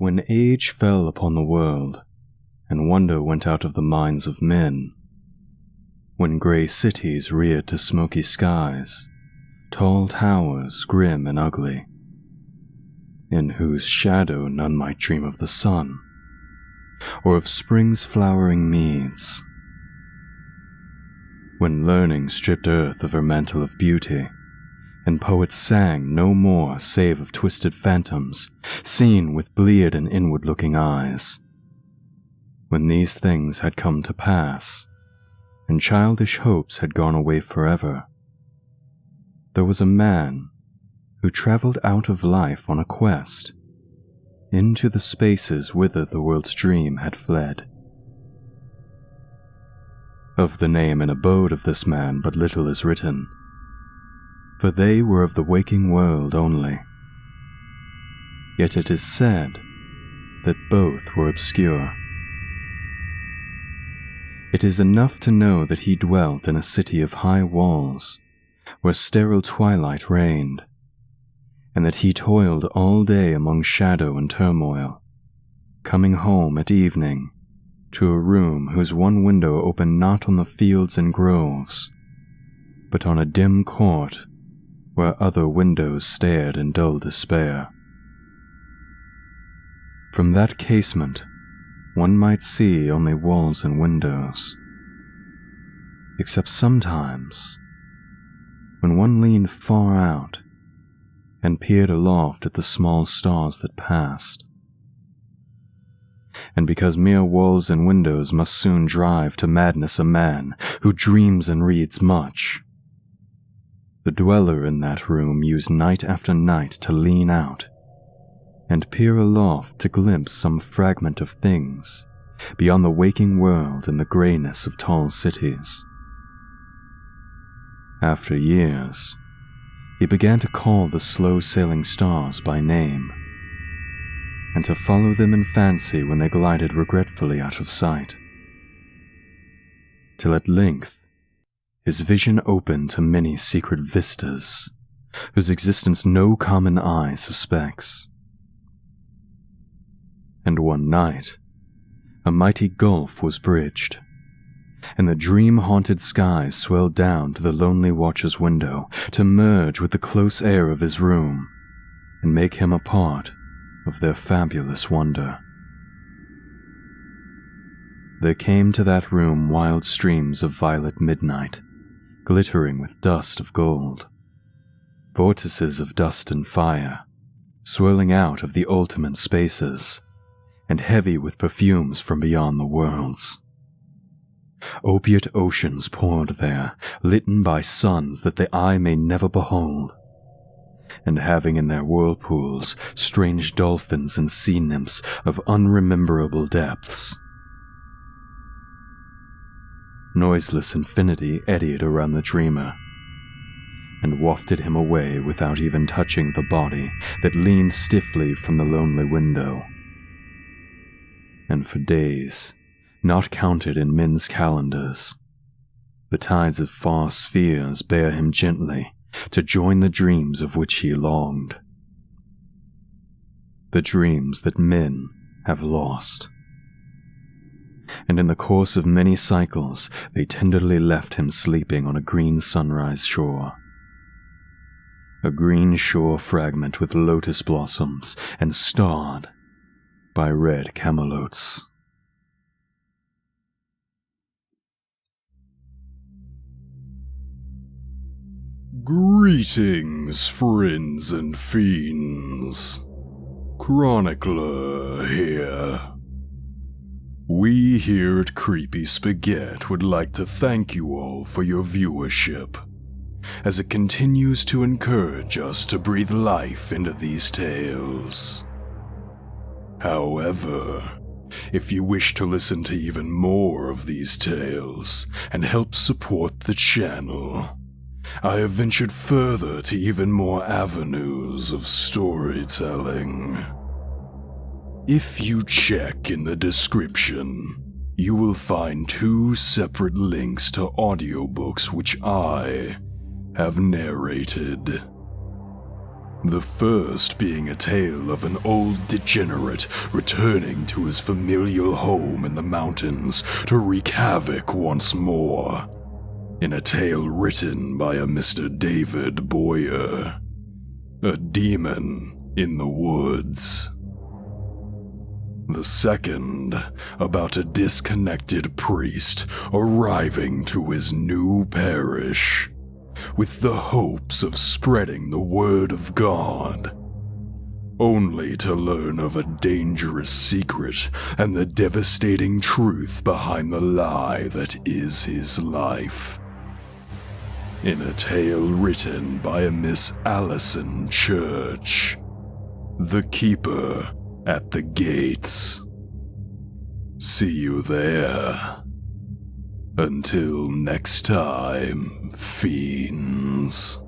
When age fell upon the world, and wonder went out of the minds of men, when grey cities reared to smoky skies, tall towers grim and ugly, in whose shadow none might dream of the sun, or of spring's flowering meads, when learning stripped earth of her mantle of beauty, and poets sang no more save of twisted phantoms, seen with bleared and inward-looking eyes. When these things had come to pass, and childish hopes had gone away forever, there was a man who travelled out of life on a quest, into the spaces whither the world's dream had fled. Of the name and abode of this man but little is written, for they were of the waking world only. Yet it is said that both were obscure. It is enough to know that he dwelt in a city of high walls, where sterile twilight reigned, and that he toiled all day among shadow and turmoil, coming home at evening to a room whose one window opened not on the fields and groves, but on a dim court where other windows stared in dull despair. From that casement one might see only walls and windows, except sometimes when one leaned far out and peered aloft at the small stars that passed. And because mere walls and windows must soon drive to madness a man who dreams and reads much, the dweller in that room used night after night to lean out and peer aloft to glimpse some fragment of things beyond the waking world and the greyness of tall cities. After years, he began to call the slow-sailing stars by name, and to follow them in fancy when they glided regretfully out of sight, till at length his vision opened to many secret vistas, whose existence no common eye suspects. And one night, a mighty gulf was bridged, and the dream-haunted skies swelled down to the lonely watcher's window to merge with the close air of his room and make him a part of their fabulous wonder. There came to that room wild streams of violet midnight, glittering with dust of gold, vortices of dust and fire, swirling out of the ultimate spaces, and heavy with perfumes from beyond the worlds. Opiate oceans poured there, litten by suns that the eye may never behold, and having in their whirlpools strange dolphins and sea nymphs of unrememberable depths. Noiseless infinity eddied around the dreamer, and wafted him away without even touching the body that leaned stiffly from the lonely window. And for days, not counted in men's calendars, the tides of far spheres bear him gently to join the dreams of which he longed. The dreams that men have lost. And in the course of many cycles, they tenderly left him sleeping on a green sunrise shore. A green shore fragment with lotus blossoms and starred by red camelotes. Greetings, friends and fiends. Chronicler here. We here at Creepy Spaghet would like to thank you all for your viewership, as it continues to encourage us to breathe life into these tales. However, if you wish to listen to even more of these tales and help support the channel, I have ventured further to even more avenues of storytelling. If you check in the description, you will find 2 separate links to audiobooks which I have narrated. The first being a tale of an old degenerate returning to his familial home in the mountains to wreak havoc once more, in a tale written by a Mr. David Boyer, A Demon in the Woods. The second, about a disconnected priest arriving to his new parish, with the hopes of spreading the word of God, only to learn of a dangerous secret and the devastating truth behind the lie that is his life. In a tale written by a Miss Allison Church, The Keeper at the Gates. See you there. Until next time, fiends.